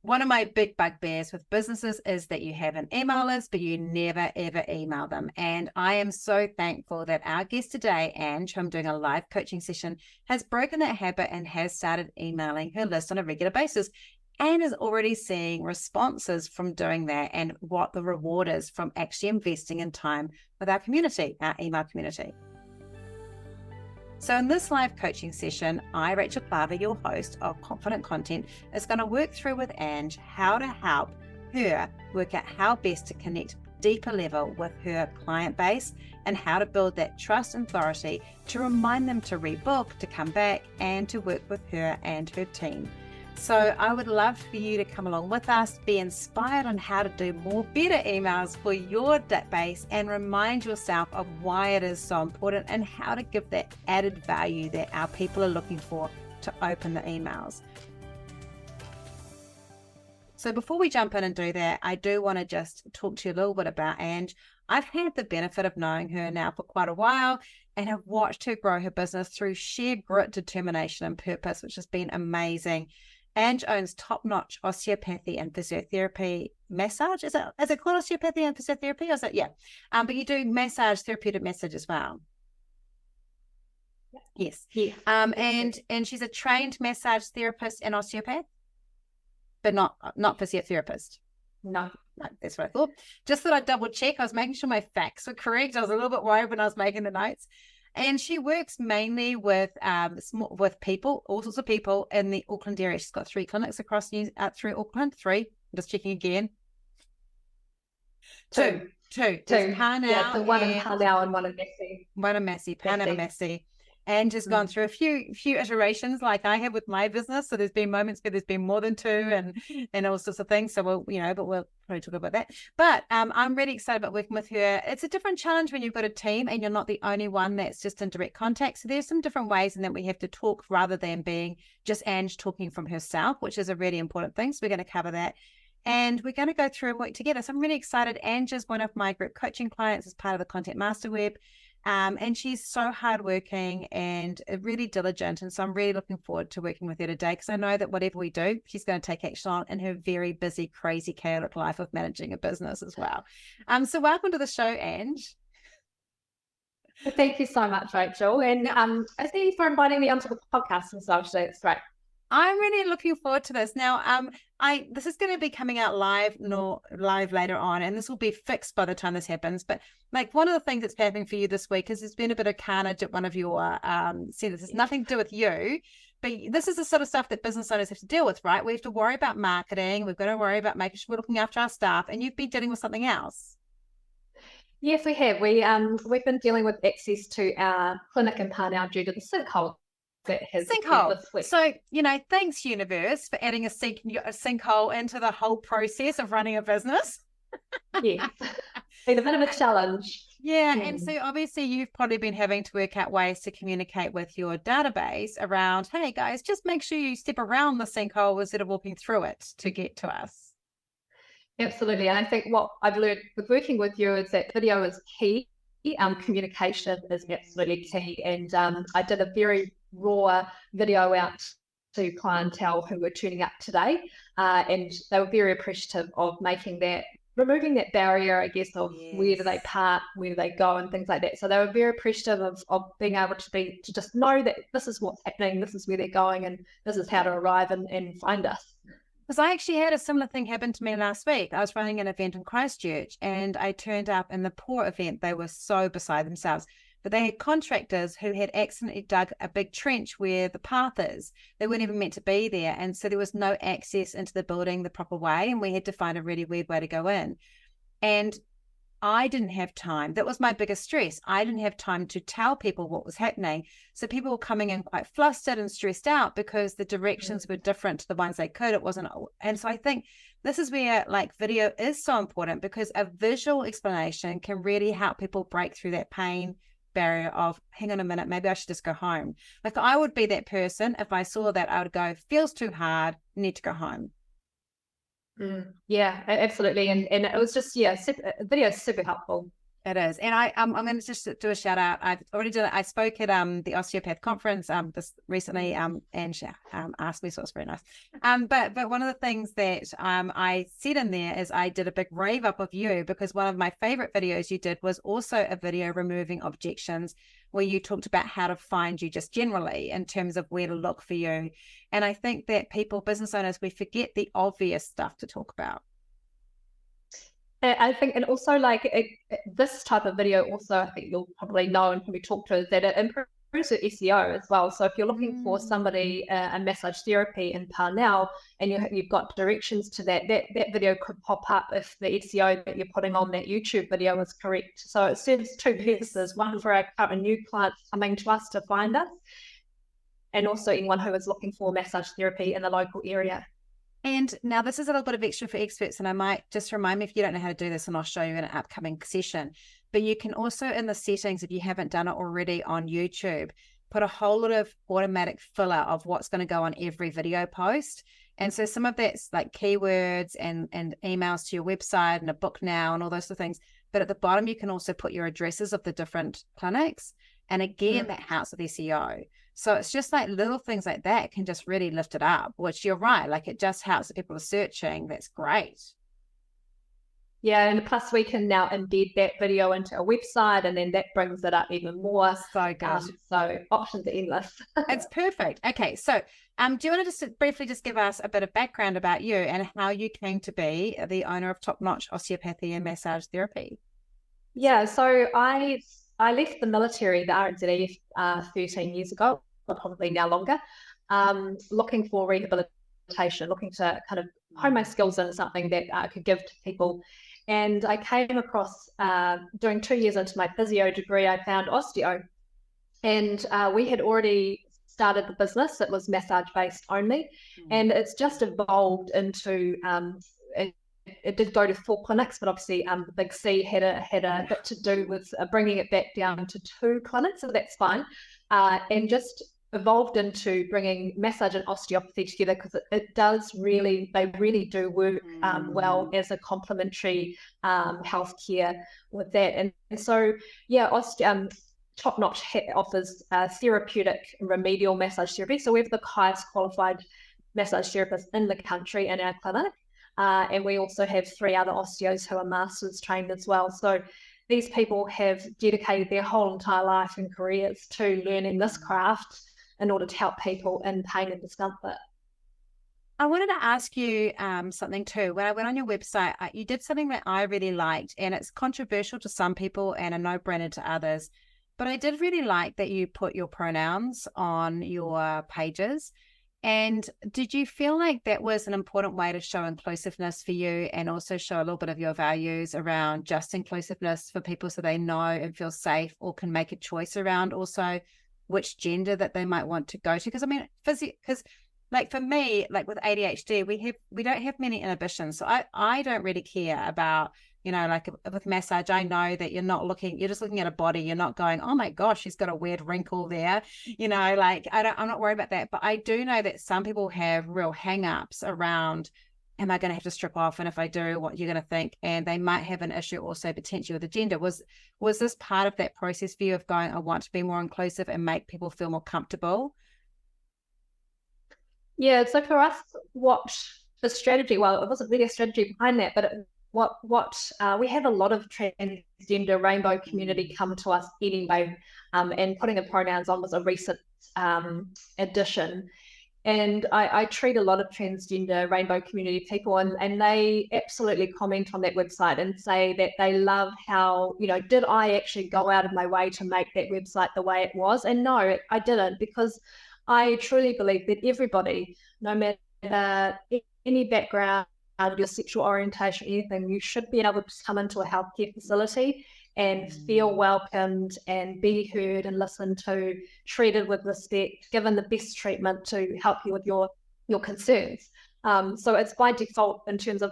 one of my big bugbears with businesses is that you have an email list, but you never, ever email them. And I am so thankful that our guest today, Ange, who I'm doing a live coaching session, has broken that habit and has started emailing her list on a regular basis and is already seeing responses from doing that and what the reward is from actually investing in time with our community, our email community. So in this live coaching session, I, Rachel Klaver, your host of Confident Content, is going to work through with Ange how to help her work out how best to connect deeper level with her client base and how to build that trust and authority to remind them to rebook, to come back, and to work with her and her team. So I would love for you to come along with us, be inspired on how to do more better emails for your database, and remind yourself of why it is so important and how to give that added value that our people are looking for to open the emails. So before we jump in and do that, I do want to just talk to you a little bit about Ange. I've had the benefit of knowing her now for quite a while and have watched her grow her business through sheer grit, determination, and purpose, which has been amazing. Ange owns top-notch osteopathy and physiotherapy massage. Is it called osteopathy and physiotherapy? Or is it? Yeah. But you do massage, therapeutic massage as well. Yes. Yeah. And she's a trained massage therapist and osteopath, but not physiotherapist. No, that's what I thought. Just thought I'd double check. I was making sure my facts were correct. I was a little bit worried when I was making the notes. And she works mainly with people, all sorts of people in the Auckland area. She's got 3 clinics across through Auckland. 3. I'm just checking again. 2. Parnell, yeah, the one in Parnell and one in Massey. One in Massey, Parnell and Massey. And just gone through a few iterations like I have with my business. So there's been moments where there's been more than 2 and all sorts of things. So we'll probably talk about that. But I'm really excited about working with her. It's a different challenge when you've got a team and you're not the only one that's just in direct contact. So there's some different ways in that we have to talk rather than being just Ange talking from herself, which is a really important thing. So we're going to cover that. And we're going to go through and work together. So I'm really excited. Ange is one of my group coaching clients as part of the Content Master Web. And she's so hardworking and really diligent. And so I'm really looking forward to working with her today because I know that whatever we do, she's going to take action on in her very busy, crazy, chaotic life of managing a business as well. So welcome to the show, Ange. Thank you so much, Rachel. And thank you for inviting me onto the podcast and stuff today. It's great. I'm really looking forward to this. Now, this is going to be coming out live later on, and this will be fixed by the time this happens. But like one of the things that's happening for you this week is there's been a bit of carnage at one of your centers. It's nothing to do with you, but this is the sort of stuff that business owners have to deal with, right? We have to worry about marketing. We've got to worry about making sure we're looking after our staff, and you've been dealing with something else. Yes, we have. We've been dealing with access to our clinic in Parnell due to the sinkhole. Sinkhole. So, thanks universe for adding a sinkhole into the whole process of running a business. Yeah, been a bit of a challenge. Yeah, and so obviously you've probably been having to work out ways to communicate with your database around, hey guys, just make sure you step around the sinkhole instead of walking through it to get to us. Absolutely, and I think what I've learned with working with you is that video is key. Communication is absolutely key, and I did a very raw video out to clientele who were tuning up today, and they were very appreciative of removing that barrier, I guess, of where do they park, where do they go, and things like that. So they were very appreciative of being able to just know that this is what's happening, this is where they're going, and this is how to arrive and find us. Because I actually had a similar thing happen to me last week. I was running an event in Christchurch and I turned up in the poor event. They were so beside themselves. But they had contractors who had accidentally dug a big trench where the path is. They weren't even meant to be there. And so there was no access into the building the proper way. And we had to find a really weird way to go in. And I didn't have time. That was my biggest stress. I didn't have time to tell people what was happening. So people were coming in quite flustered and stressed out because the directions were different to the ones they could. It wasn't. And so I think this is where video is so important because a visual explanation can really help people break through that pain barrier of, hang on a minute, maybe I should just go home. Like I would be that person. If I saw that, I would go, feels too hard, need to go home. Yeah, absolutely. And it was just, video is super helpful. It is. And I'm going to just do a shout out. I've already done it. I spoke at the osteopath conference this recently and she asked me, so it was very nice. But one of the things that I said in there is I did a big rave up of you, because one of my favorite videos you did was also a video removing objections, where you talked about how to find you just generally in terms of where to look for you. And I think that people, business owners, we forget the obvious stuff to talk about. I think, and also like this type of video also, I think you'll probably know and probably talk to, is that it improves your SEO as well. So if you're looking for somebody, a massage therapy in Parnell, and you've got directions to that video could pop up if the SEO that you're putting on that YouTube video is correct. So it serves two purposes: one for our current new clients coming to us to find us, and also anyone who is looking for massage therapy in the local area. And now this is a little bit of extra for experts, and I might just remind me if you don't know how to do this, and I'll show you in an upcoming session. But you can also, in the settings, if you haven't done it already on YouTube, put a whole lot of automatic filler of what's going to go on every video post. And so some of that's like keywords and emails to your website and a book now and all those sort of things. But at the bottom, you can also put your addresses of the different clinics. And again, that helps with SEO. So it's just like little things like that can just really lift it up, which you're right. Like it just helps if people are searching. That's great. Yeah. And plus we can now embed that video into a website, and then that brings it up even more. So good. So options are endless. It's perfect. Okay. So do you want to just briefly just give us a bit of background about you and how you came to be the owner of Top Notch Osteopathy and Massage Therapy? Yeah. So I left the military, the RNZF, 13 years ago, or probably now longer, looking for rehabilitation, looking to kind of hone my skills in something that I could give to people. And I came across, doing 2 years into my physio degree, I found osteo. And we had already started the business. It was massage-based only. And it's just evolved into... It did go to 4 clinics, but obviously the Big C had a bit to do with bringing it back down to 2 clinics, so that's fine. And just evolved into bringing massage and osteopathy together, because they really do work well as a complementary healthcare with that. And so, yeah, Top Notch offers therapeutic remedial massage therapy. So we have the highest qualified massage therapists in the country in our clinic. And we also have 3 other osteos who are masters trained as well. So these people have dedicated their whole entire life and careers to learning this craft in order to help people in pain and discomfort. I wanted to ask you something too. When I went on your website, you did something that I really liked, and it's controversial to some people and a no-brainer to others. But I did really like that you put your pronouns on your pages. And did you feel like that was an important way to show inclusiveness for you, and also show a little bit of your values around just inclusiveness for people, so they know and feel safe, or can make a choice around also which gender that they might want to go to? Because I mean, because like for me, like with ADHD, we don't have many inhibitions. So I don't really care about, you know, like with massage, I know that you're just looking at a body. You're not going, oh my gosh, she's got a weird wrinkle there. You know, like I'm not worried about that. But I do know that some people have real hang-ups around, am I going to have to strip off? And if I do, what you're going to think? And they might have an issue also potentially with the gender. Was this part of that process for you of going, I want to be more inclusive and make people feel more comfortable? Yeah, so for us, what the strategy, well, it wasn't really a strategy behind that, but we have a lot of transgender rainbow community come to us anyway, and putting the pronouns on was a recent addition. And I treat a lot of transgender rainbow community people, and they absolutely comment on that website and say that they love how, you know, did I actually go out of my way to make that website the way it was? And no, I didn't, because I truly believe that everybody, no matter any background, your sexual orientation, anything, you should be able to come into a healthcare facility and feel welcomed and be heard and listened to, treated with respect, given the best treatment to help you with your concerns. So it's by default in terms of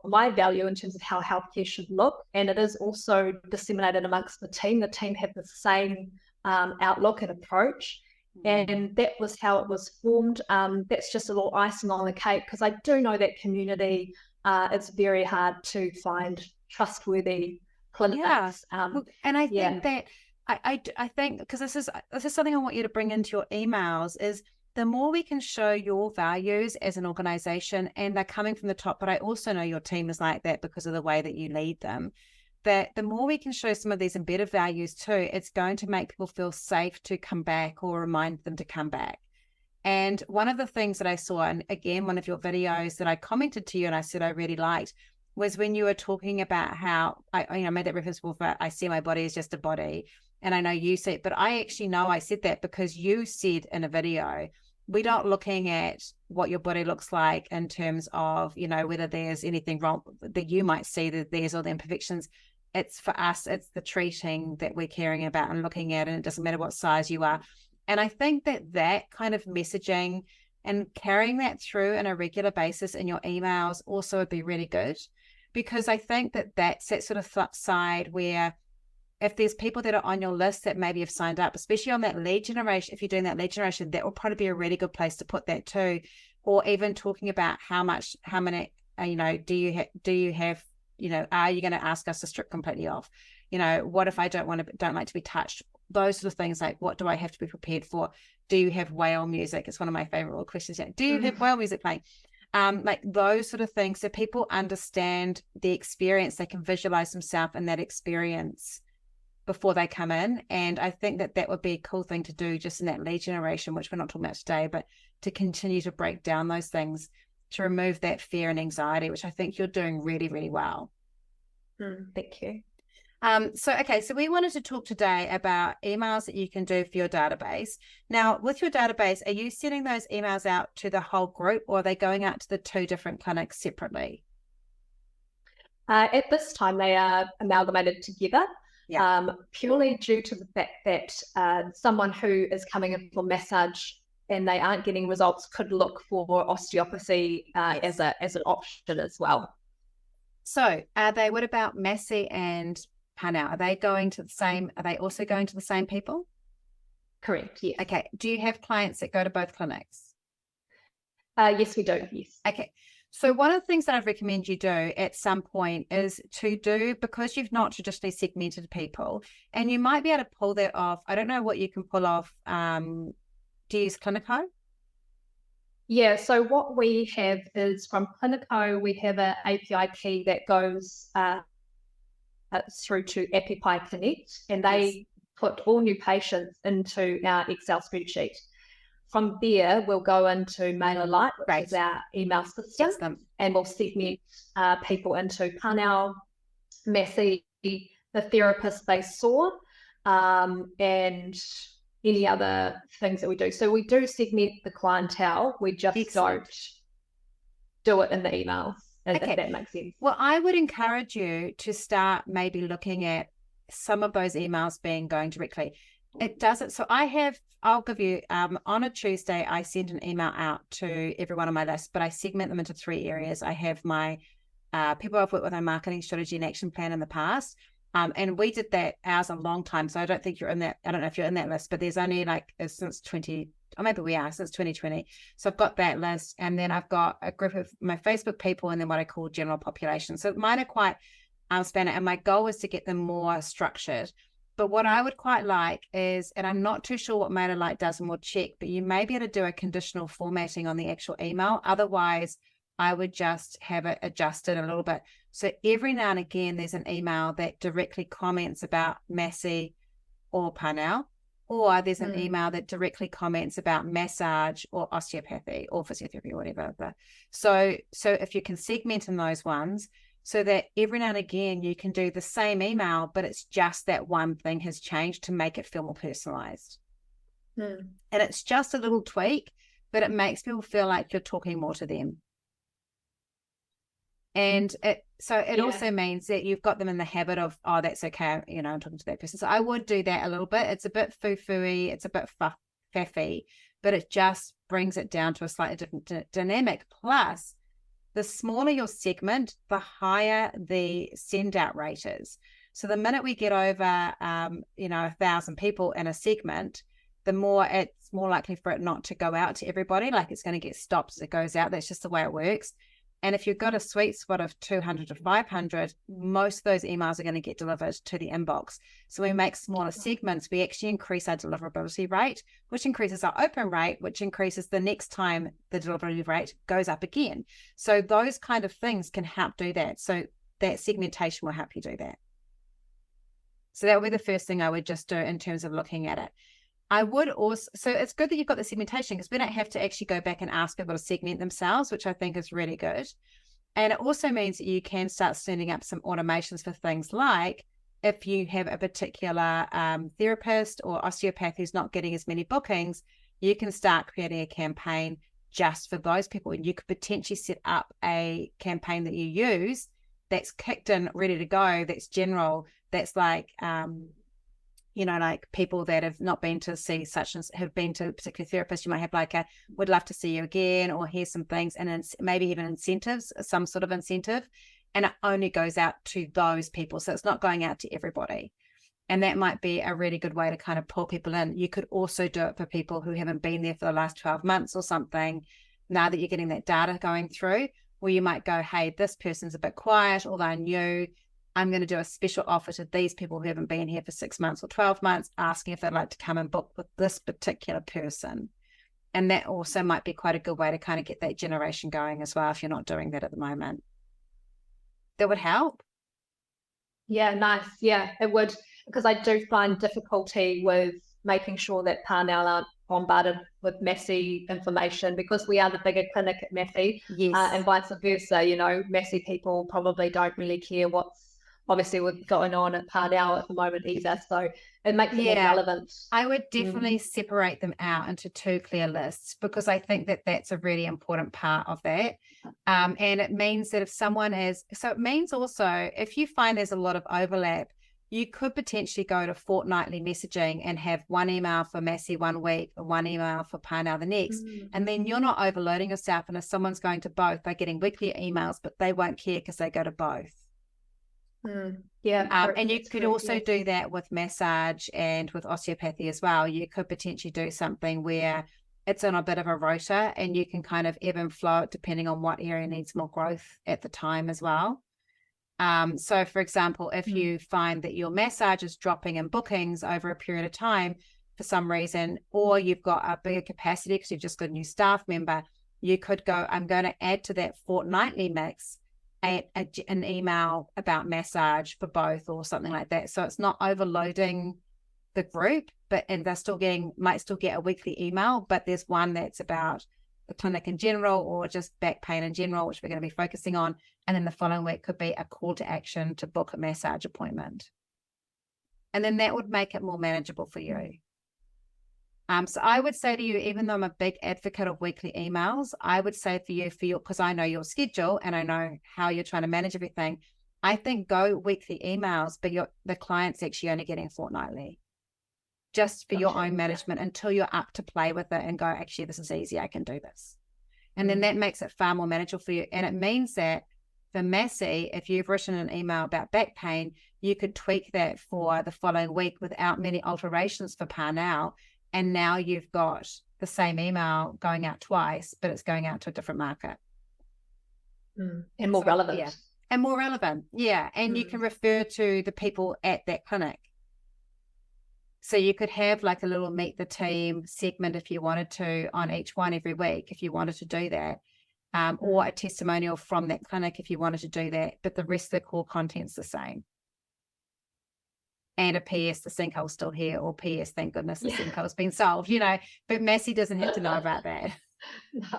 my value in terms of how healthcare should look, and it is also disseminated amongst the team. The team have the same outlook and approach. And that was how it was formed. That's just a little icing on the cake, because I do know that community, it's very hard to find trustworthy clinics. Look, and I think that I think, because this is something I want you to bring into your emails, is the more we can show your values as an organization, and they're coming from the top, but I also know your team is like that because of the way that you lead them, that the more we can show some of these embedded values too, it's going to make people feel safe to come back or remind them to come back. And one of the things that I saw, and again, one of your videos that I commented to you and I said I really liked, was when you were talking about how I made that reference before, I see my body as just a body. And I know you said, but I actually know I said that because you said in a video, we're not looking at what your body looks like in terms of, whether there's anything wrong that you might see that there's all the imperfections. It's for us, it's the treating that we're caring about and looking at, and it doesn't matter what size you are. And I think that kind of messaging and carrying that through on a regular basis in your emails also would be really good, because I think that's that sort of side where if there's people that are on your list that maybe have signed up, especially on that lead generation, if you're doing that lead generation, that will probably be a really good place to put that too. Or even talking about how many, do you have, are you going to ask us to strip completely off? What if I don't like to be touched? Those sort of things, like what do I have to be prepared for? Do you have whale music? It's one of my favorite questions. Do you have whale music playing? Like those sort of things, so people understand the experience, they can visualize themselves in that experience before they come in. And I think that would be a cool thing to do just in that lead generation, which we're not talking about today, but to continue to break down those things to remove that fear and anxiety, which I think you're doing really, really well. Thank you. So we wanted to talk today about emails that you can do for your database. Now, with your database, are you sending those emails out to the whole group, or are they going out to the 2 different clinics separately? At this time, they are amalgamated together, purely due to the fact that someone who is coming in for massage and they aren't getting results could look for osteopathy as an option as well. So what about Massey and Panel? Are they also going to the same people? Correct, yes. Okay. Do you have clients that go to both clinics? Yes, we do, yes. Okay. So one of the things that I'd recommend you do at some point is to do, because you've not traditionally segmented people, and you might be able to pull that off. I don't know what you can pull off. Do you use Clinico? Yeah, so what we have is from Clinico, we have an API key that goes through to Appify Connect, and they put all new patients into our Excel spreadsheet. From there, we'll go into MailerLite, which is our email system, and we'll segment people into Panel, Massey, the therapist they saw, and any other things that we do. So we do segment the clientele. We just don't do it in the email. If that makes sense. Well, I would encourage you to start maybe looking at some of those emails going directly. It doesn't. So I'll give you, on a Tuesday, I send an email out to everyone on my list, but I segment them into 3 areas. I have my people I've worked with on marketing strategy and action plan in the past. And we did that ours a long time. So I don't think you're in that. I don't know if you're in that list, but there's only since 2020. So I've got that list. And then I've got a group of my Facebook people and then what I call general population. So mine are quite spanner. And my goal is to get them more structured. But what I would quite like is, and I'm not too sure what MailerLite does, and we'll check, but you may be able to do a conditional formatting on the actual email. Otherwise, I would just have it adjusted a little bit. So every now and again, there's an email that directly comments about Massey or Panel, or there's an email that directly comments about massage or osteopathy or physiotherapy or whatever. So if you can segment in those ones, so that every now and again you can do the same email, but it's just that one thing has changed to make it feel more personalized. And it's just a little tweak, but it makes people feel like you're talking more to them. And it also means that you've got them in the habit of, oh, that's okay, I'm talking to that person. So I would do that a little bit. It's a bit foo-foo-y, it's a bit faffy, but it just brings it down to a slightly different dynamic. Plus, the smaller your segment, the higher the send out rate is. So the minute we get over, 1,000 people in a segment, the more it's more likely for it not to go out to everybody. Like it's going to get stopped as it goes out. That's just the way it works. And if you've got a sweet spot of 200 to 500, most of those emails are going to get delivered to the inbox. So we make smaller segments. We actually increase our deliverability rate, which increases our open rate, which increases the next time the delivery rate goes up again. So those kind of things can help do that. So that segmentation will help you do that. So that would be the first thing I would just do in terms of looking at it. I would also, so it's good that you've got the segmentation because we don't have to actually go back and ask people to segment themselves, which I think is really good. And it also means that you can start setting up some automations for things like if you have a particular therapist or osteopath who's not getting as many bookings, you can start creating a campaign just for those people. And you could potentially set up a campaign that you use that's kicked in, ready to go, that's general, that's like, like people that have not been to see such and have been to a particular therapist, you might have like would love to see you again, or here's some things, and maybe even incentives, some sort of incentive, and it only goes out to those people. So it's not going out to everybody. And that might be a really good way to kind of pull people in. You could also do it for people who haven't been there for the last 12 months or something. Now that you're getting that data going through, where you might go, hey, this person's a bit quiet, or they're new. I'm going to do a special offer to these people who haven't been here for 6 months or 12 months, asking if they'd like to come and book with this particular person. And that also might be quite a good way to kind of get that generation going as well, if you're not doing that at the moment. That would help. Yeah, nice. Yeah, it would, because I do find difficulty with making sure that Parnell aren't bombarded with messy information, because we are the bigger clinic at Messy, yes. And vice versa. Messy people probably don't really care what's obviously what's going on at Parnell at the moment either. So it makes it more relevant. I would definitely separate them out into 2 clear lists, because I think that that's a really important part of that. And it means that if someone it means also if you find there's a lot of overlap, you could potentially go to fortnightly messaging and have one email for Massey one week and one email for Parnell the next. And then you're not overloading yourself. And if someone's going to both, they're getting weekly emails, but they won't care because they go to both. Yeah. And you could also do that with massage and with osteopathy as well. You could potentially do something where it's on a bit of a rota and you can kind of ebb and flow it depending on what area needs more growth at the time as well. So for example, if you find that your massage is dropping in bookings over a period of time for some reason, or you've got a bigger capacity because you've just got a new staff member, you could go, I'm going to add to that fortnightly mix an email about massage for both or something like that. So it's not overloading the group, and they're might still get a weekly email, but there's one that's about the clinic in general or just back pain in general, which we're going to be focusing on. And then the following week could be a call to action to book a massage appointment. And then that would make it more manageable for you. So I would say to you, even though I'm a big advocate of weekly emails, I would say for you, because I know your schedule and I know how you're trying to manage everything, I think go weekly emails, but the client's actually only getting fortnightly, just for your own management until you're up to play with it and go, actually, this is easy, I can do this. And then that makes it far more manageable for you. And it means that for Massey, if you've written an email about back pain, you could tweak that for the following week without many alterations for Parnell. And now you've got the same email going out twice, but it's going out to a different market. And more relevant. Yeah. And more relevant. Yeah. And you can refer to the people at that clinic. So you could have like a little meet the team segment if you wanted to on each one every week, if you wanted to do that. Or a testimonial from that clinic if you wanted to do that. But the rest of the core content's the same. And a PS, the sinkhole's still here, or PS, thank goodness the sinkhole's been solved, but Massey doesn't have to know about that. No.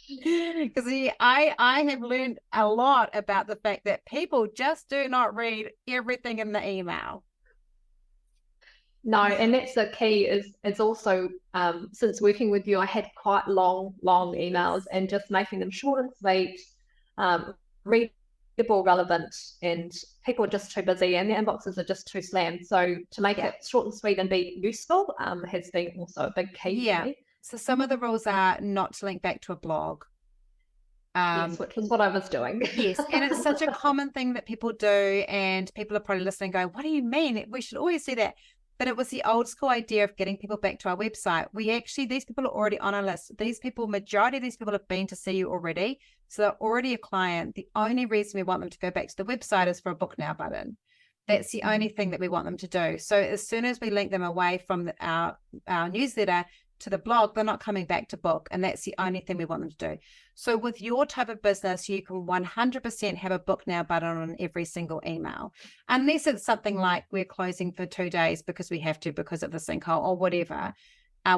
Because I have learned a lot about the fact that people just do not read everything in the email. No, and that's the key is also, since working with you, I had quite long emails, and just making them short and sweet, readable, relevant, and people are just too busy and their inboxes are just too slammed. So to make it short and sweet and be useful has been also a big key for me. So some of the rules are not to link back to a blog. Yes, which was what I was doing. Yes, and it's such a common thing that people do, and people are probably listening going, what do you mean? We should always do that. But it was the old school idea of getting people back to our website. These people are already on our list. Majority of these people have been to see you already. So they're already a client. The only reason we want them to go back to the website is for a book now button. That's the only thing that we want them to do. So as soon as we link them away from our newsletter to the blog, they're not coming back to book. And that's the only thing we want them to do. So with your type of business, you can 100% have a book now button on every single email, unless it's something like we're closing for 2 days because we have to, because of the sinkhole or whatever,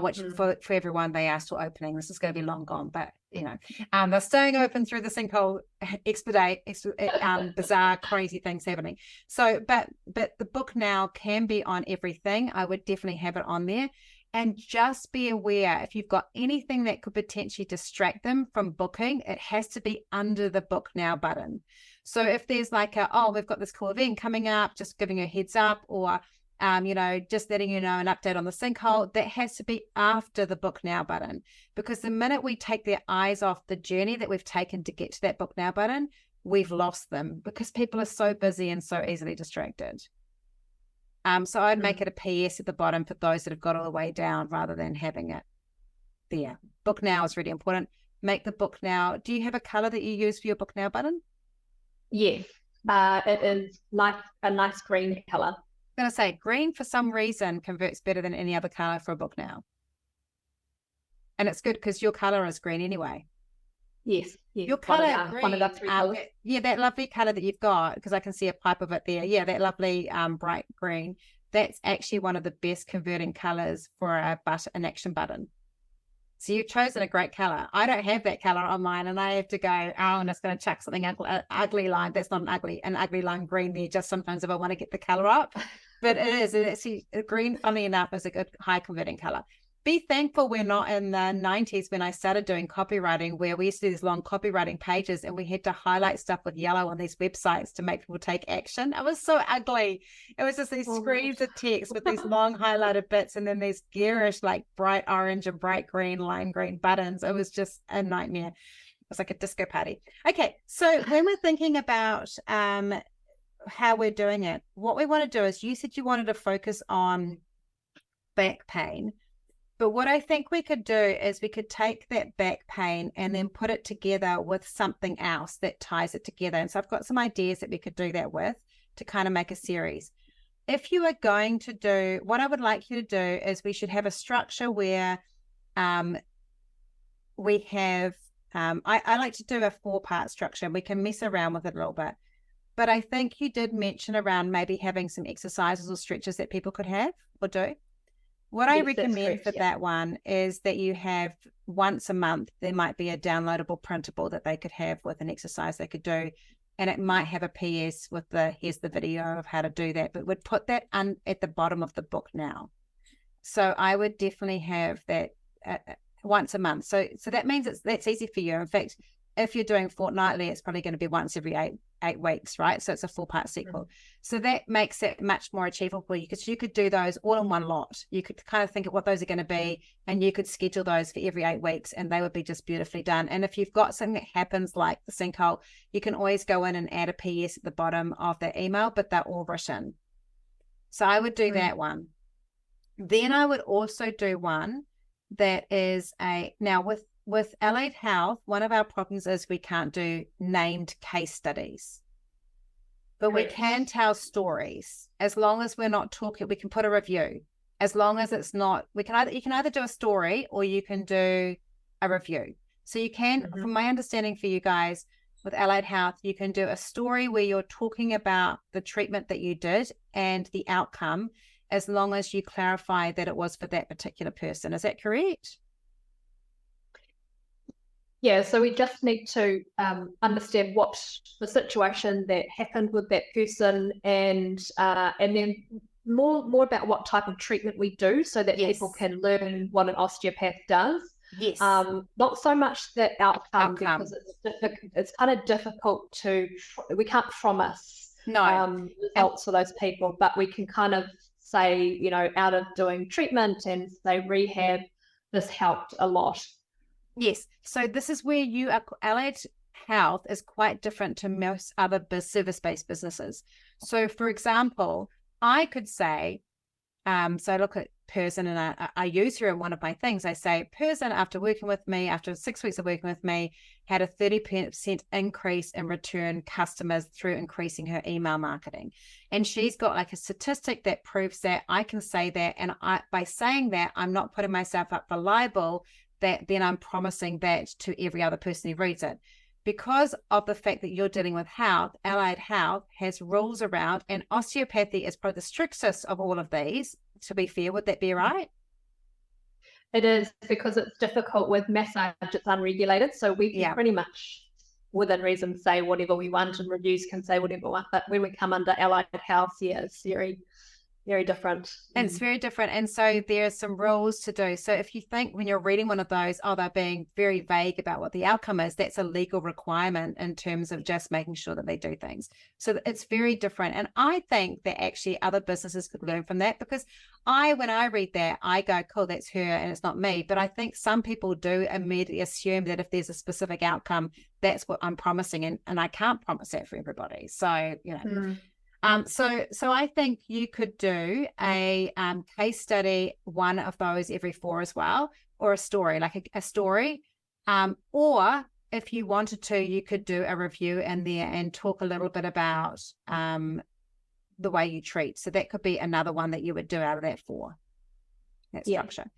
which for everyone, they are still opening. This is going to be long gone, but they're staying open through the sinkhole, bizarre, crazy things happening. So, but the book now can be on everything. I would definitely have it on there. And just be aware, if you've got anything that could potentially distract them from booking, it has to be under the book now button. So if there's like we've got this cool event coming up, just giving you a heads up, or, just letting you know an update on the sinkhole, that has to be after the book now button. Because the minute we take their eyes off the journey that we've taken to get to that book now button, we've lost them, because people are so busy and so easily distracted. So I'd make it a PS at the bottom for those that have got all the way down, rather than having it there. Book now is really important. Make the book now. Do you have a color that you use for your book now button? Yes, it is a nice green color. I'm going to say green, for some reason, converts better than any other color for a book now. And it's good because your color is green anyway. Yes. Your color, green, one of the 3 colors. Yeah, that lovely color that you've got, because I can see a pipe of it there. Yeah, that lovely bright green. That's actually one of the best converting colors for an action button. So you've chosen a great color. I don't have that color on mine, and I have to go, and it's going to chuck something ugly line. That's not an ugly line green there. Just sometimes if I want to get the color up, but it is. It's green, funny enough, is a good high converting color. Be thankful we're not in the 90s when I started doing copywriting, where we used to do these long copywriting pages and we had to highlight stuff with yellow on these websites to make people take action. It was so ugly. It was just these screens of text with these long highlighted bits, and then these garish, like bright orange and bright green, lime green buttons. It was just a nightmare. It was like a disco party. Okay, so when we're thinking about how we're doing it, what we want to do is, you said you wanted to focus on back pain. But what I think we could do is we could take that back pain and then put it together with something else that ties it together. And so I've got some ideas that we could do that with, to kind of make a series. If you are going to do, what I would like you to do is, we should have a structure where we have, I like to do a 4-part structure. We can mess around with it a little bit. But I think you did mention around maybe having some exercises or stretches that people could have or do. What I recommend for that one is that you have, once a month, there might be a downloadable printable that they could have with an exercise they could do. And it might have a PS with here's the video of how to do that, but would put that at the bottom of the book now. So I would definitely have that once a month. So that means that's easy for you. In fact, if you're doing fortnightly, it's probably going to be once every eight weeks, right? So it's a 4-part sequel. So that makes it much more achievable for you, because you could do those all in one lot. You could kind of think of what those are going to be, and you could schedule those for every 8 weeks, and they would be just beautifully done. And if you've got something that happens like the sinkhole, you can always go in and add a PS at the bottom of that email, but they're all written. So I would do that one. Then I would also do one that is with Allied Health, one of our problems is we can't do named case studies, but we can tell stories. As long as we're not talking, we can put a review. As long as it's not, you can either do a story or you can do a review. So you can, from my understanding for you guys, with Allied Health, you can do a story where you're talking about the treatment that you did and the outcome, as long as you clarify that it was for that particular person. Is that correct? Yeah, so we just need to understand what the situation that happened with that person, and then more about what type of treatment we do, so that people can learn what an osteopath does. Yes. Not so much the outcome. Because it's kind of difficult we can't promise results for those people, but we can kind of say, out of doing treatment and say rehab, this helped a lot. Yes. So this is where Allied Health is quite different to most other service-based businesses. So for example, I could say, So I look at person, and I use her in one of my things. I say, person after working with me, after 6 weeks of working with me, had a 30% increase in return customers through increasing her email marketing. And she's got like a statistic that proves that. I can say that. And by saying that, I'm not putting myself up for libel, that then I'm promising that to every other person who reads it. Because of the fact that you're dealing with health, allied health has rules around, and osteopathy is probably the strictest of all of these. To be fair, would that be right? It is, because it's difficult with massage, it's unregulated. So we can pretty much, within reason, say whatever we want, and reviews can say whatever we want. But when we come under allied health, yeah, it's very, very different. And it's very different. And so there are some rules to do. So if you think when you're reading one of those, oh, they're being very vague about what the outcome is, that's a legal requirement in terms of just making sure that they do things. So it's very different. And I think that actually other businesses could learn from that, because when I read that, I go, cool, that's her and it's not me. But I think some people do immediately assume that if there's a specific outcome, that's what I'm promising. And I can't promise that for everybody. So, So I think you could do a case study, one of those every 4 as well, or a story, like a story. Or if you wanted to, you could do a review in there and talk a little bit about the way you treat. So that could be another one that you would do out of that 4, that structure.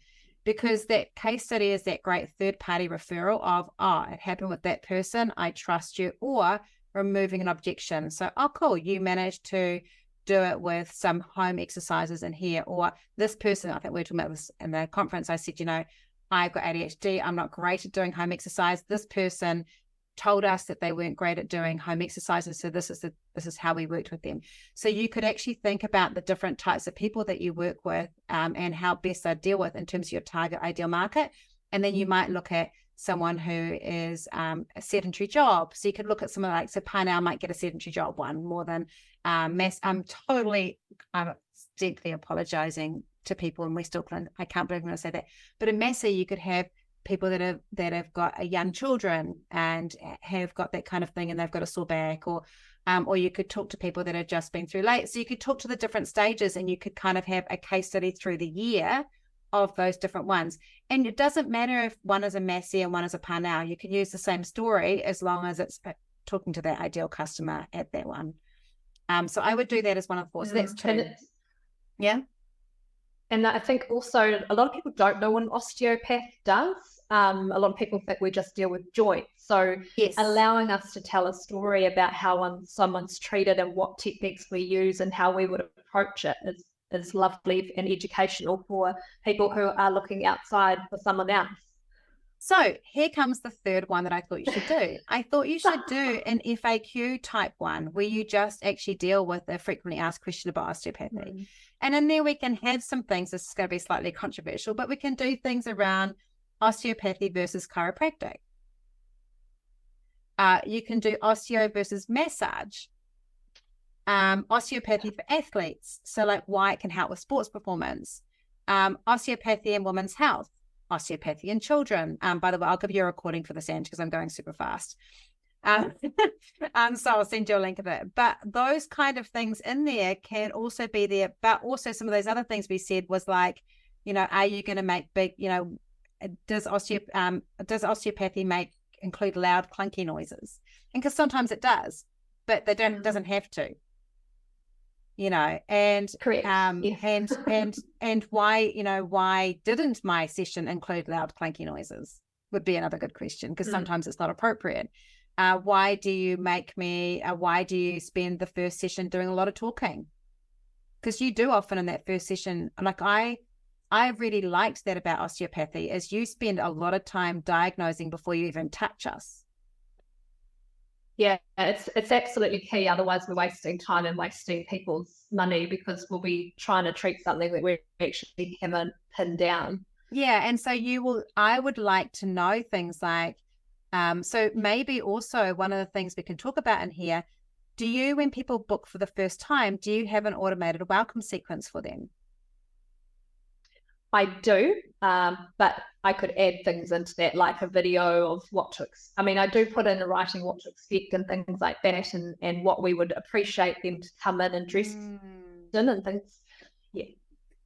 Because that case study is that great third-party referral of, oh, it happened with that person, I trust you, or removing an objection. So, oh, cool, you managed to do it with some home exercises in here. Or this person, I think we were talking about this in the conference, I said, I've got ADHD, I'm not great at doing home exercise. This person told us that they weren't great at doing home exercises, so this is how we worked with them. So you could actually think about the different types of people that you work with, and how best they deal with in terms of your target ideal market. And then you might look at someone who is a sedentary job. So you could look at someone like, so Parnell might get a sedentary job one more than mass. I'm deeply apologizing to people in West Auckland. I can't believe I'm going to say that. But in Massey, you could have people that have got young children and have got that kind of thing, and they've got a sore back, or you could talk to people that have just been through late. So you could talk to the different stages, and you could kind of have a case study through the year of those different ones. And it doesn't matter if one is a Massey and one is a Parnell. You can use the same story as long as it's talking to that ideal customer at that one. So I would do that as one of the 4. So that's 2. Yeah. And I think also a lot of people don't know what an osteopath does. A lot of people think we just deal with joints. So allowing us to tell a story about how someone's treated and what techniques we use and how we would approach it is lovely and educational for people who are looking outside for someone else. So here comes the 3rd one that I thought you should do. I thought you should do an FAQ type one where you just actually deal with a frequently asked question about osteopathy. And in there we can have some things, this is going to be slightly controversial, but we can do things around osteopathy versus chiropractic. You can do osteo versus massage. Osteopathy for athletes, so like why it can help with sports performance. Osteopathy in women's health. Osteopathy in children. By the way, I'll give you a recording for this, Ange, because I'm going super fast. So I'll send you a link of it. But those kind of things in there can also be there. But also some of those other things we said was like, are you going to make big, does osteopathy include loud clunky noises? And because sometimes it does, but it doesn't have to. And correct. And why didn't my session include loud clanky noises would be another good question, because sometimes it's not appropriate. Why do you spend the first session doing a lot of talking? Because you do often in that first session, like I really liked that about osteopathy, is you spend a lot of time diagnosing before you even touch us. Yeah, it's absolutely key. Otherwise, we're wasting time and wasting people's money, because we'll be trying to treat something that we actually haven't pinned down. Yeah, and so I would like to know things like, so maybe also one of the things we can talk about in here, when people book for the first time, do you have an automated welcome sequence for them? I do, but I could add things into that, like a video of what to I do put in the writing what to expect and things like that, and what we would appreciate them to come in and dress in and things. Yeah.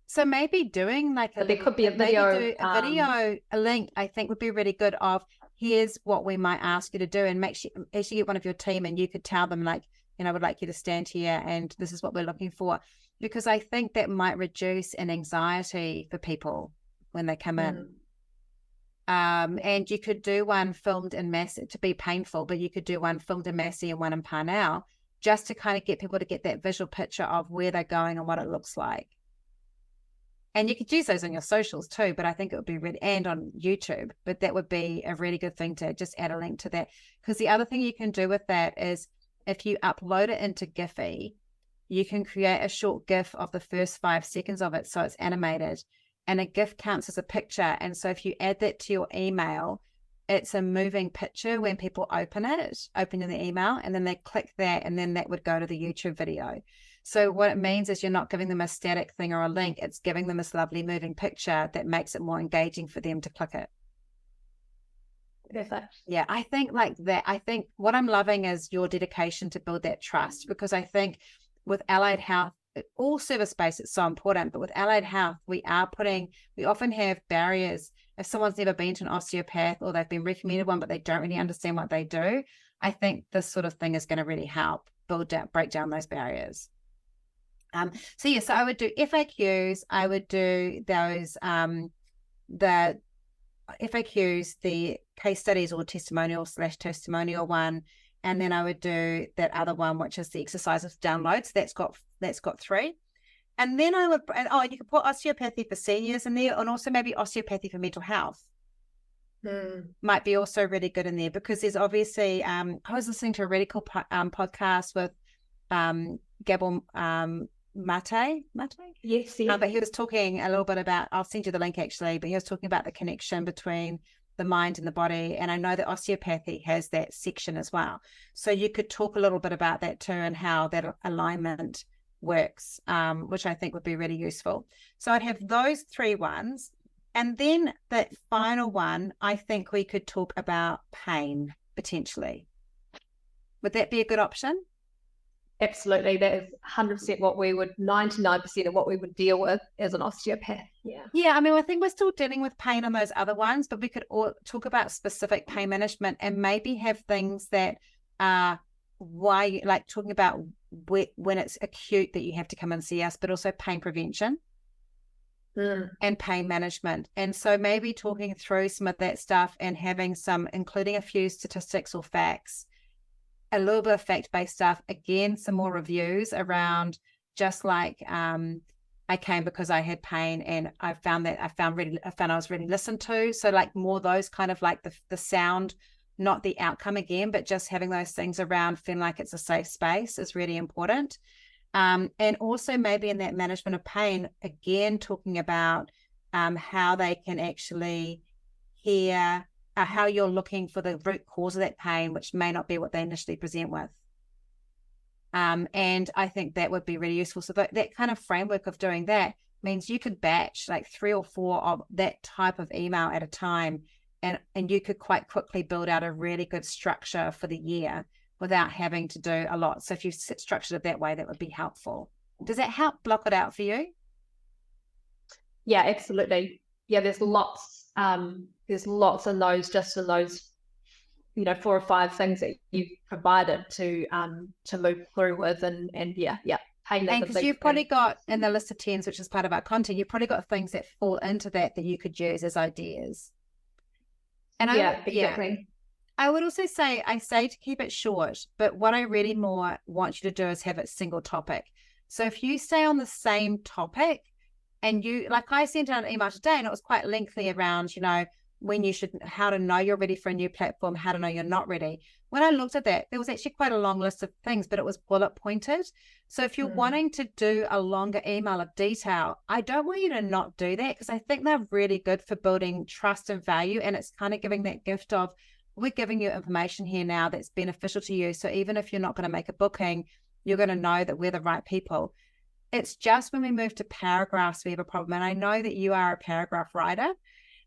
So maybe doing like But there could be a video, a link, I think would be really good of here's what we might ask you to do, and make sure actually get one of your team and you could tell them like, I would like you to stand here and this is what we're looking for. Because I think that might reduce an anxiety for people when they come in. And you could do one filmed in Massey to be painful, but you could do one filmed in Massey and one in Parnell just to kind of get people to get that visual picture of where they're going and what it looks like. And you could use those on your socials too, but I think it would be really, and on YouTube, but that would be a really good thing to just add a link to that. Because the other thing you can do with that is if you upload it into Giphy, you can create a short GIF of the first 5 seconds of it. So it's animated, and a GIF counts as a picture. And so if you add that to your email, it's a moving picture when people open the email, and then they click that, and then that would go to the YouTube video. So what it means is you're not giving them a static thing or a link. It's giving them this lovely moving picture that makes it more engaging for them to click it. Perfect. Yeah, I think like that. I think what I'm loving is your dedication to build that trust, because I think with allied health, all service-based, it's so important, but with allied health, we often have barriers. If someone's never been to an osteopath or they've been recommended one, but they don't really understand what they do, I think this sort of thing is going to really help break down those barriers. So I would do FAQs. I would do those, the FAQs, the case studies or testimonial one. And then I would do that other one, which is the exercises downloads. That's got 3. And then I would, you could put osteopathy for seniors in there, and also maybe osteopathy for mental health. Might be also really good in there, because there's obviously, I was listening to a really cool podcast with Gabor Mate. Yes. But he was talking a little bit about, I'll send you the link actually, but he was talking about the connection between the mind and the body. And I know that osteopathy has that section as well. So you could talk a little bit about that too, and how that alignment works, which I think would be really useful. So I'd have those 3 ones. And then the final one, I think we could talk about pain potentially. Would that be a good option? Absolutely. That is 100% 99% of what we would deal with as an osteopath. Yeah. I mean, I think we're still dealing with pain on those other ones, but we could all talk about specific pain management, and maybe have things that are like talking about when it's acute that you have to come and see us, but also pain prevention and pain management. And so maybe talking through some of that stuff and including a few statistics or facts, a little bit of fact-based stuff, again, some more reviews around, just like I came because I had pain, and I found I was really listened to. So like more those kind of like the sound, not the outcome again, but just having those things around, feeling like it's a safe space is really important. And also maybe in that management of pain, again, talking about how they can actually hear how you're looking for the root cause of that pain, which may not be what they initially present with. And I think that would be really useful. So that kind of framework of doing that means you could batch like 3 or 4 of that type of email at a time, and you could quite quickly build out a really good structure for the year without having to do a lot. So if you structured it that way, that would be helpful. Does that help block it out for you? Yeah, absolutely. Yeah, there's lots in those, just in those, 4 or 5 things that you've provided to move through with, and yeah. And because you've probably got in the list of 10s, which is part of our content, you've probably got things that fall into that you could use as ideas. And exactly. I would also say, to keep it short, but what I really more want you to do is have it single topic. So if you stay on the same topic, and I sent out an email today, and it was quite lengthy around, how to know you're ready for a new platform, how to know you're not ready. When I looked at that, there was actually quite a long list of things, but it was bullet pointed. So if you're wanting to do a longer email of detail, I don't want you to not do that, because I think they're really good for building trust and value. And it's kind of giving that gift of, we're giving you information here now that's beneficial to you. So even if you're not going to make a booking, you're going to know that we're the right people. It's just when we move to paragraphs, we have a problem. And I know that you are a paragraph writer.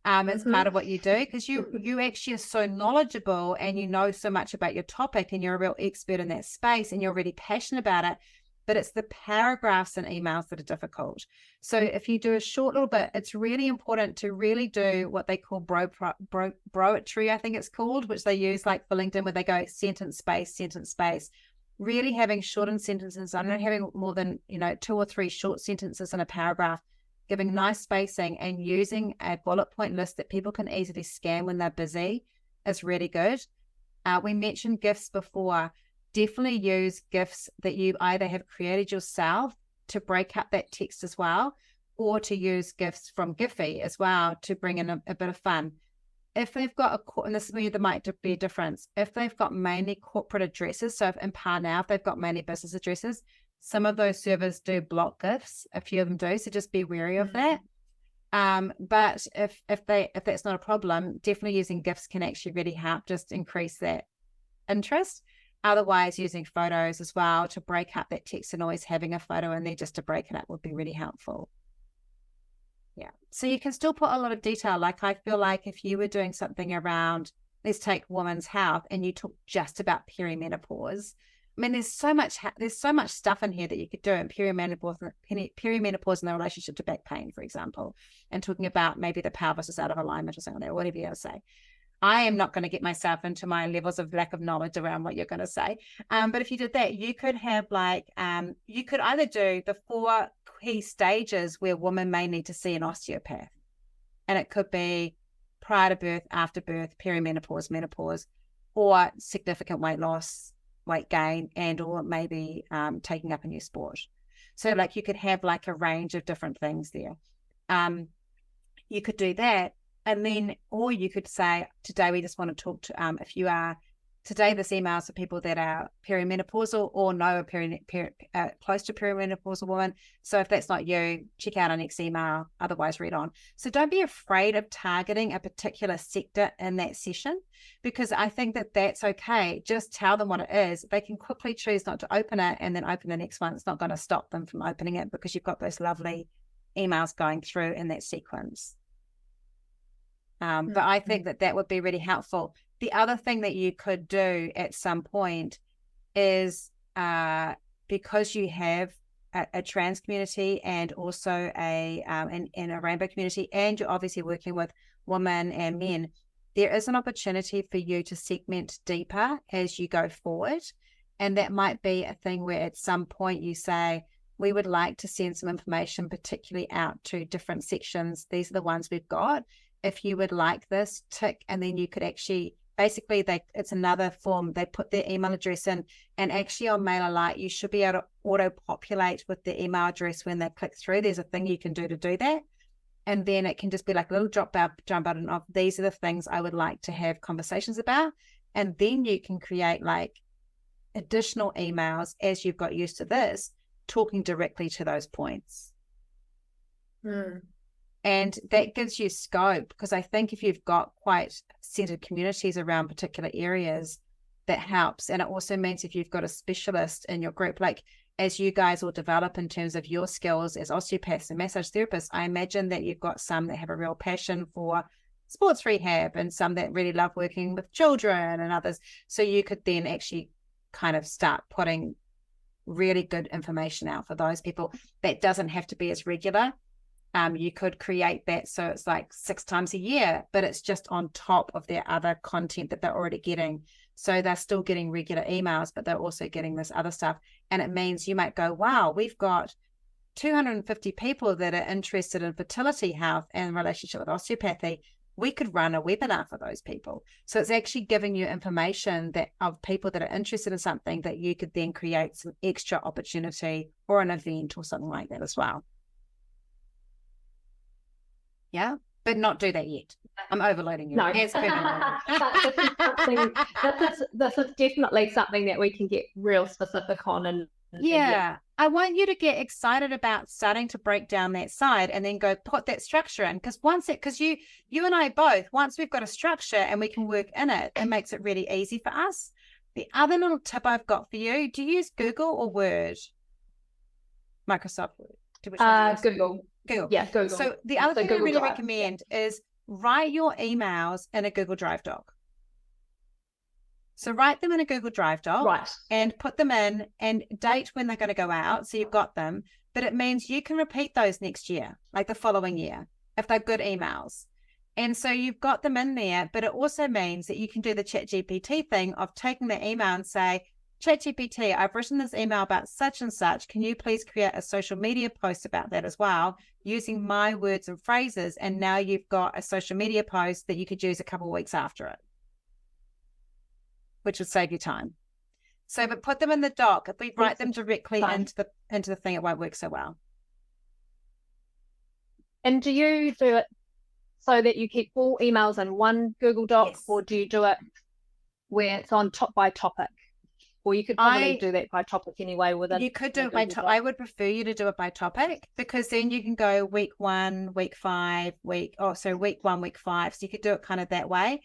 It's part of what you do, because you actually are so knowledgeable, and you know so much about your topic, and you're a real expert in that space, and you're really passionate about it. but it's the paragraphs and emails that are difficult. So if you do a short little bit, it's really important to really do what they call broetry, I think it's called, which they use like for LinkedIn, where they go sentence space, really having shortened sentences. I'm not having more than, 2 or 3 short sentences in a paragraph, giving nice spacing and using a bullet point list that people can easily scan when they're busy is really good. We mentioned GIFs before. Definitely use GIFs that you either have created yourself to break up that text as well, or to use GIFs from Giphy as well to bring in a bit of fun. If they've got and this is where there might be a difference, if they've got mainly corporate addresses, so if in Par now, if they've got mainly business addresses, some of those servers do block GIFs, a few of them do, so just be wary of that. But if that's not a problem, definitely using GIFs can actually really help just increase that interest. Otherwise, using photos as well to break up that text, and always having a photo in there just to break it up would be really helpful. Yeah. So you can still put a lot of detail. Like I feel like if you were doing something around, let's take women's health, and you talk just about perimenopause. I mean, there's so much stuff in here that you could do in perimenopause and the relationship to back pain, for example, and talking about maybe the pelvis is out of alignment or something like that, whatever you want to say. I am not going to get myself into my levels of lack of knowledge around what you're going to say. But if you did that, you could have you could either do the 4 key stages where women may need to see an osteopath. And it could be prior to birth, after birth, perimenopause, menopause, or significant weight loss, weight gain, and or maybe taking up a new sport. So like you could have like a range of different things there. You could do that. And then, or you could say, today we just want to talk to, today this email is for people that are perimenopausal or know a close to perimenopausal woman. So if that's not you, check out our next email, otherwise read on. So don't be afraid of targeting a particular sector in that session, because I think that that's okay. Just tell them what it is. They can quickly choose not to open it and then open the next one. It's not going to stop them from opening it, because you've got those lovely emails going through in that sequence. But I think that would be really helpful. The other thing that you could do at some point is, because you have a trans community and also a rainbow community, and you're obviously working with women and men, there is an opportunity for you to segment deeper as you go forward. And that might be a thing where at some point you say, we would like to send some information particularly out to different sections. These are the ones we've got. If you would like this, tick, and then you could actually, basically it's another form. They put their email address in, and actually on MailerLite, you should be able to auto-populate with their email address when they click through. There's a thing you can do that. And then it can just be like a little drop button of, these are the things I would like to have conversations about. And then you can create like additional emails as you've got used to this, talking directly to those points. And that gives you scope, because I think if you've got quite centered communities around particular areas, that helps. And it also means if you've got a specialist in your group, like as you guys will develop in terms of your skills as osteopaths and massage therapists, I imagine that you've got some that have a real passion for sports rehab and some that really love working with children and others. So you could then actually kind of start putting really good information out for those people. That doesn't have to be as regular. You could create that so it's like 6 times a year, but it's just on top of their other content that they're already getting. So they're still getting regular emails, but they're also getting this other stuff. And it means you might go, wow, we've got 250 people that are interested in fertility health and relationship with osteopathy. We could run a webinar for those people. So it's actually giving you information that of people that are interested in something that you could then create some extra opportunity or an event or something like that as well. Yeah, but not do that yet. I'm overloading you. No. This is definitely something that we can get real specific on. And I want you to get excited about starting to break down that side and then go put that structure in, because you and I both, once we've got a structure and we can work in it, it makes it really easy for us. The other little tip I've got for you, do you use Google or Word? Microsoft Word. Google. Yeah, Google. So the other thing I really recommend is write your emails in a Google Drive doc. So write them in a Google Drive doc Right. and put them in and date when they're going to go out. So you've got them, but it means you can repeat those next year, like the following year, if they're good emails. And so you've got them in there, but it also means that you can do the ChatGPT thing of taking the email and say, ChatGPT, I've written this email about such and such. Can you please create a social media post about that as well, using my words and phrases? And now you've got a social media post that you could use a couple of weeks after it, which would save you time. So, but put them in the doc. If we write them directly into the thing, it won't work so well. And do you do it so that you keep all emails in one Google Doc, Yes. or do you do it where it's on top by topic? Or you could probably do that by topic anyway. You could do it by topic. I would prefer you to do it by topic, because then you can go week 1, week 5, week 1, week 5. So you could do it kind of that way.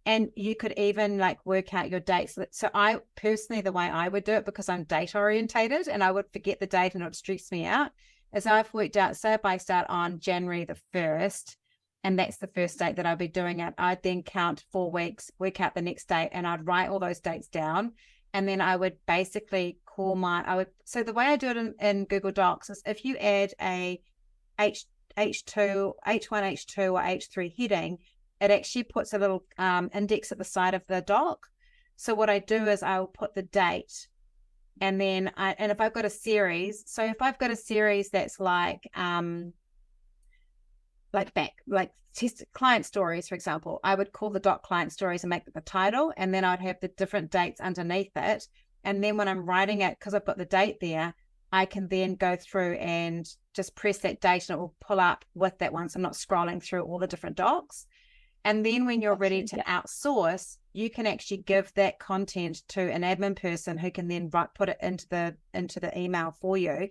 And you could even like work out your dates. So I personally, the way I would do it, because I'm date orientated and I would forget the date and it would stress me out, is I've worked out, say if I start on January the 1st, and that's the first date that I'll be doing it, I'd then count 4 weeks, work out the next date, and I'd write all those dates down. And then I would basically so the way I do it in Google Docs is if you add a H1, H2, or H3 heading, it actually puts a little index at the side of the doc. So what I do is I'll put the date, and then and if I've got a series, so if I've got a series that's like test client stories, for example, I would call the doc client stories and make it the title, and then I'd have the different dates underneath it. And then when I'm writing it, because I've got the date there, I can then go through and just press that date and it will pull up with that one. So I'm not scrolling through all the different docs. And then when you're ready to outsource, you can actually give that content to an admin person who can then put it into the email for you.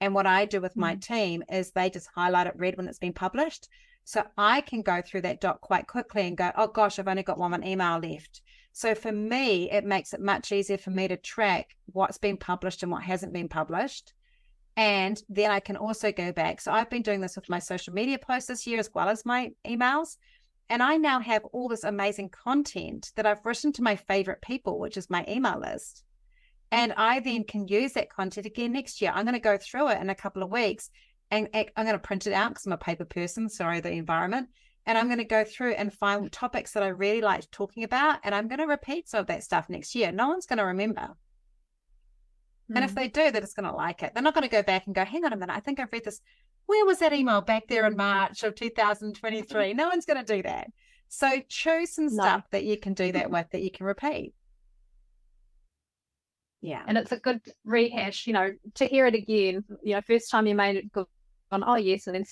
And what I do with my team is they just highlight it red when it's been published. So I can go through that doc quite quickly and go, oh gosh, I've only got one email left. So for me, it makes it much easier for me to track what's been published and what hasn't been published. And then I can also go back. So I've been doing this with my social media posts this year as well as my emails. And I now have all this amazing content that I've written to my favorite people, which is my email list. And I then can use that content again next year. I'm going to go through it in a couple of weeks, and I'm going to print it out because I'm a paper person, sorry, the environment. And I'm going to go through and find topics that I really liked talking about. And I'm going to repeat some of that stuff next year. No one's going to remember. And if they do, they're just going to like it. They're not going to go back and go, hang on a minute, I think I've read this. Where was that email back there in March of 2023? No one's going to do that. So choose some stuff that you can do that with, that you can repeat. Yeah. And it's a good rehash, to hear it again, first time you made it good, oh yes, and then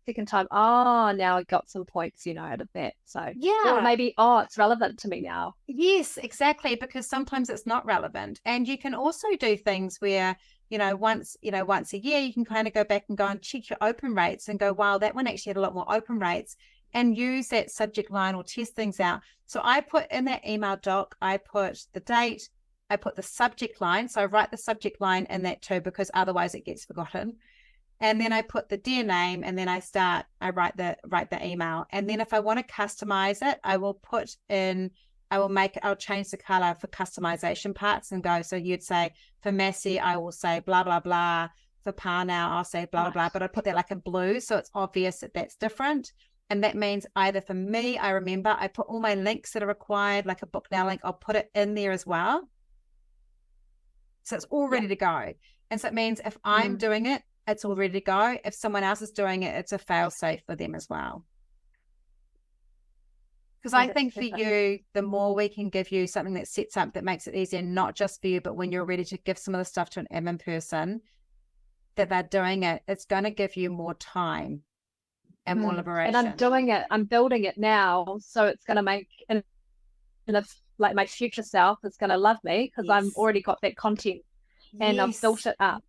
second time, oh, now I got some points, out of that. So yeah, or maybe, oh, it's relevant to me now. Yes, exactly, because sometimes it's not relevant. And you can also do things where, once a year, you can kind of go back and go and check your open rates and go, wow, that one actually had a lot more open rates, and use that subject line or test things out. So I put in that email doc, I put the date, I put the subject line. So I write the subject line in that too, because otherwise it gets forgotten. And then I put the dear name, and then I write the email. And then if I want to customize it, I'll change the color for customization parts and go. So you'd say for Massey, I will say blah, blah, blah. For Parnell, I'll say blah, blah, blah. But I put that like in blue, so it's obvious that that's different. And that means either for me, I remember I put all my links that are required, like a book now link, I'll put it in there as well. So it's all ready to go. And so it means if I'm doing it, it's all ready to go. If someone else is doing it, it's a fail safe for them as well. Because I think for you, the more we can give you something that sets up, that makes it easier, not just for you, but when you're ready to give some of the stuff to an admin person, that they're doing it, it's going to give you more time and more liberation. And I'm doing it, I'm building it now. So it's going to make, and if like my future self is going to love me, because I've already got that content and I've built it up.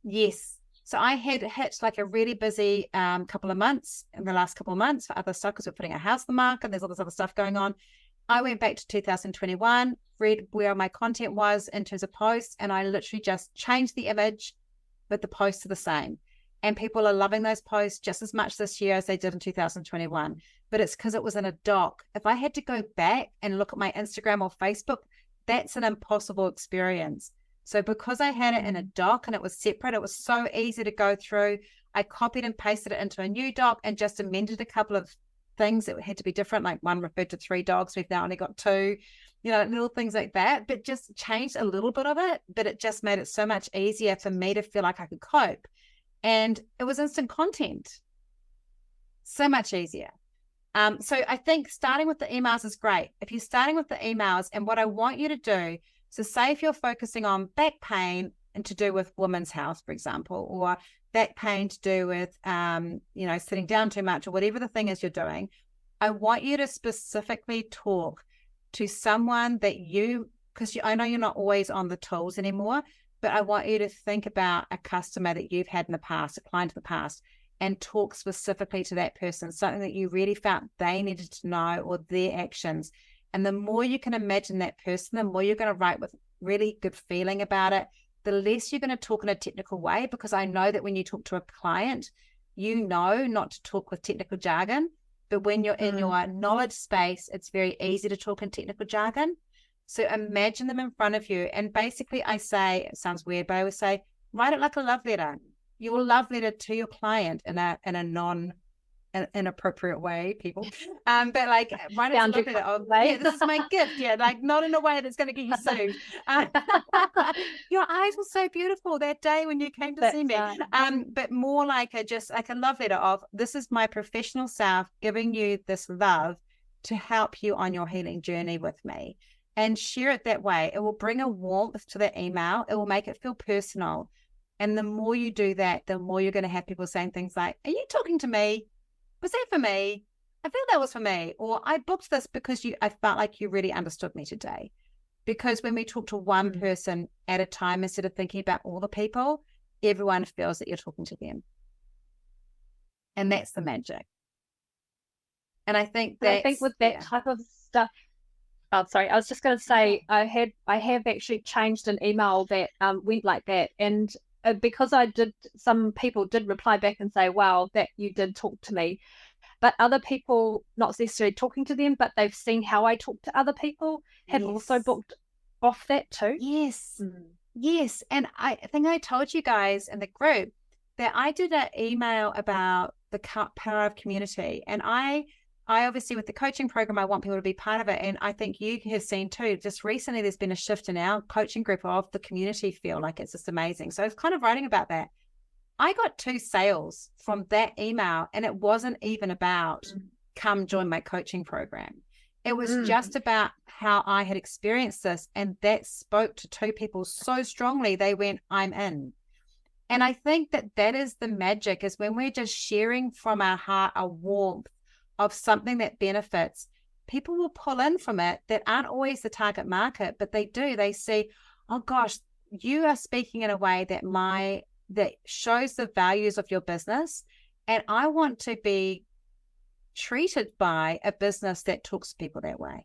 Yes. So I had hit like a really busy couple of months in the last couple of months for other stuff, because we're putting our house on the market and there's all this other stuff going on. I went back to 2021, read where my content was in terms of posts, and I literally just changed the image, but the posts are the same. And people are loving those posts just as much this year as they did in 2021. But it's because it was in a doc. If I had to go back and look at my Instagram or Facebook, that's an impossible experience. So because I had it in a doc and it was separate, it was so easy to go through. I copied and pasted it into a new doc and just amended a couple of things that had to be different. Like one referred to 3 dogs. We've now only got 2, little things like that, but just changed a little bit of it. But it just made it so much easier for me to feel like I could cope. And it was instant content. So much easier. So I think starting with the emails is great. If you're starting with the emails, and what I want you to do, so say if you're focusing on back pain and to do with women's health, for example, or back pain to do with, sitting down too much, or whatever the thing is you're doing, I want you to specifically talk to someone that because I know you're not always on the tools anymore, but I want you to think about a customer that you've had in the past, a client in the past, and talk specifically to that person, something that you really felt they needed to know, or their actions. And the more you can imagine that person, the more you're going to write with really good feeling about it, the less you're going to talk in a technical way, because I know that when you talk to a client, you know not to talk with technical jargon, but when you're in your knowledge space, it's very easy to talk in technical jargon. So imagine them in front of you. And basically I say, it sounds weird, but I would say, write it like a love letter. Your love letter to your client in a non inappropriate way, people. But like, write it as a love letter of, this is my gift. Yeah, like not in a way that's going to get you sued. Your eyes were so beautiful that day when you came to see me. But more like a love letter of, this is my professional self giving you this love to help you on your healing journey with me. And share it that way. It will bring a warmth to the email. It will make it feel personal. And the more you do that, the more you're going to have people saying things like, are you talking to me? Was that for me? I feel that was for me. Or I booked this because I felt like you really understood me today. Because when we talk to one person at a time, instead of thinking about all the people, everyone feels that you're talking to them. And that's the magic. And I think with that type of stuff, oh, sorry, I was just going to say, I have actually changed an email that went like that. And because some people did reply back and say, wow, that you did talk to me. But other people, not necessarily talking to them, but they've seen how I talk to other people, had also booked off that too. Yes. Yes. And I think I told you guys in the group that I did an email about the power of community. And I obviously, with the coaching program, I want people to be part of it. And I think you have seen too, just recently, there's been a shift in our coaching group of the community feel like it's just amazing. So I was kind of writing about that. I got 2 sales from that email, and it wasn't even about come join my coaching program. It was just about how I had experienced this. And that spoke to 2 people so strongly, they went, I'm in. And I think that is the magic, is when we're just sharing from our heart a warmth of something that benefits, people will pull in from it that aren't always the target market, but they do. They see, oh gosh, you are speaking in a way that shows the values of your business, and I want to be treated by a business that talks to people that way.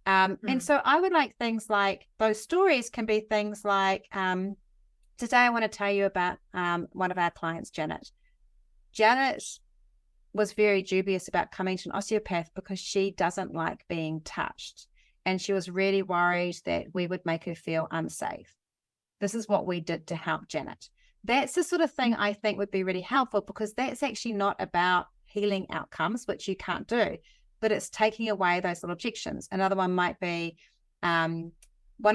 And so I would like things like, those stories can be things like, today I want to tell you about one of our clients, Janet. Janet was very dubious about coming to an osteopath because she doesn't like being touched. And she was really worried that we would make her feel unsafe. This is what we did to help Janet. That's the sort of thing I think would be really helpful, because that's actually not about healing outcomes, which you can't do, but it's taking away those little objections. Another one might be, one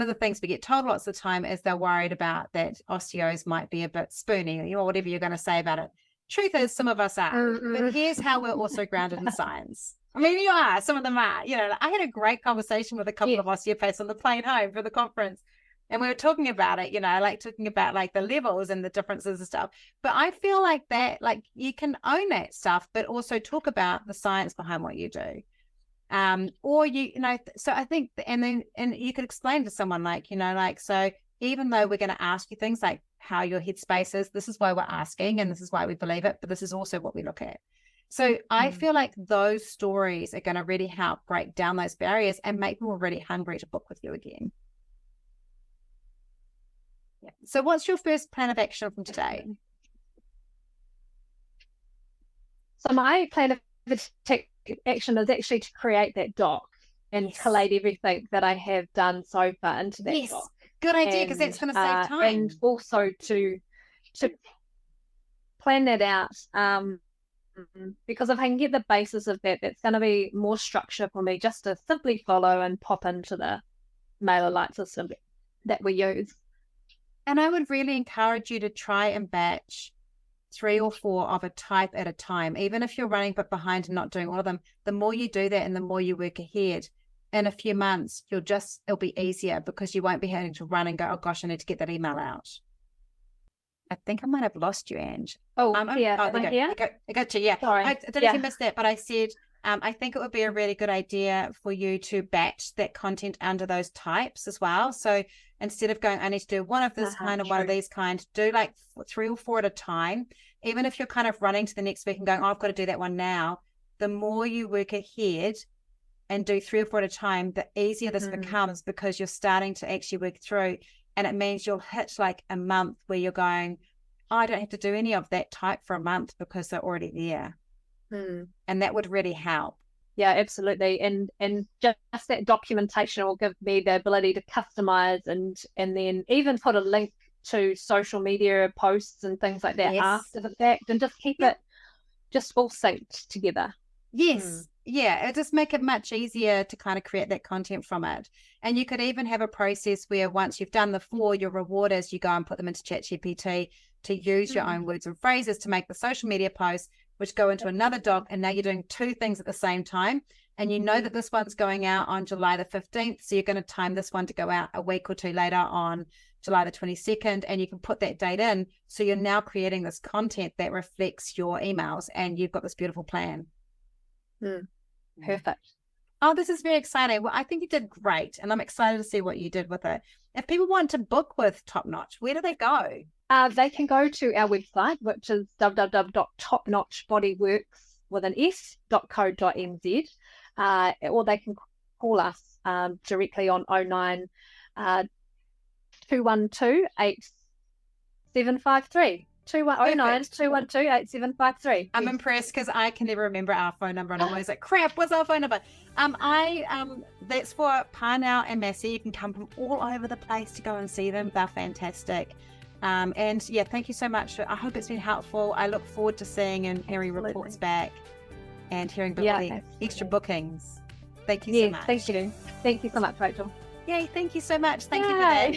of the things we get told lots of the time is they're worried about that osteos might be a bit spoony, or whatever you're going to say about it. Truth is, some of us are, but here's how we're also grounded in science. I mean, you are, some of them are. I had a great conversation with a couple of osteopaths on the plane home for the conference, and we were talking about it, like talking about like the levels and the differences and stuff. But I feel like that, like you can own that stuff, but also talk about the science behind what you do. Or so I think, and you could explain to someone like, so even though we're going to ask you things like how your headspace is, this is why we're asking, and this is why we believe it, but this is also what we look at. So I feel like those stories are going to really help break down those barriers and make people really hungry to book with you again. Yeah. So what's your first plan of action from today? So my plan of action is actually to create that doc. and collate everything that I have done so far into that doc. Good idea, because that's going to save time. And also to plan that out, because if I can get the basis of that, that's going to be more structure for me just to simply follow and pop into the MailerLite system that we use. And I would really encourage you to try and batch 3 or 4 of a type at a time. Even if you're running but behind and not doing all of them, the more you do that and the more you work ahead, in a few months, it'll be easier, because you won't be having to run and go, oh gosh, I need to get that email out. I think I might have lost you, Ange. Oh, yeah. I got you. Yeah. Sorry. I don't know if you missed that, but I said, I think it would be a really good idea for you to batch that content under those types as well. So instead of going, I need to do one of this kind and one of these kind, do like 3 or 4 at a time. Even if you're kind of running to the next week and going, oh, I've got to do that one now, the more you work ahead and do 3 or 4 at a time, the easier this becomes, because you're starting to actually work through. And it means you'll hit like a month where you're going, oh, I don't have to do any of that type for a month because they're already there. And that would really help. Yeah, absolutely. And just that documentation will give me the ability to customize and then even put a link to social media posts and things like that after the fact, and just keep it just all synced together. Yes. Yeah, it just make it much easier to kind of create that content from it. And you could even have a process where once you've done the 4, your reward is you go and put them into ChatGPT to use your own words and phrases to make the social media posts, which go into another doc. And now you're doing 2 things at the same time. And you know that this one's going out on July the 15th. So you're going to time this one to go out a week or 2 later on July the 22nd. And you can put that date in. So you're now creating this content that reflects your emails, and you've got this beautiful plan. Perfect. Oh, this is very exciting. Well, I think you did great, and I'm excited to see what you did with it. If people want to book with Top Notch, where do they go? They can go to our website, which is www.topnotchbodyworks.co.nz, or they can call us directly on 09 212 8753. 212-8753. I'm impressed, because I can never remember our phone number, and I'm always like, crap, what's our phone number? That's for Parnell and Massey. You can come from all over the place to go and see them. They're fantastic. And yeah, thank you so much. I hope it's been helpful. I look forward to seeing and hearing reports back and hearing the extra bookings. Thank you so much. Thank you so much, Rachel. Yay, thank you so much. Thank you for that.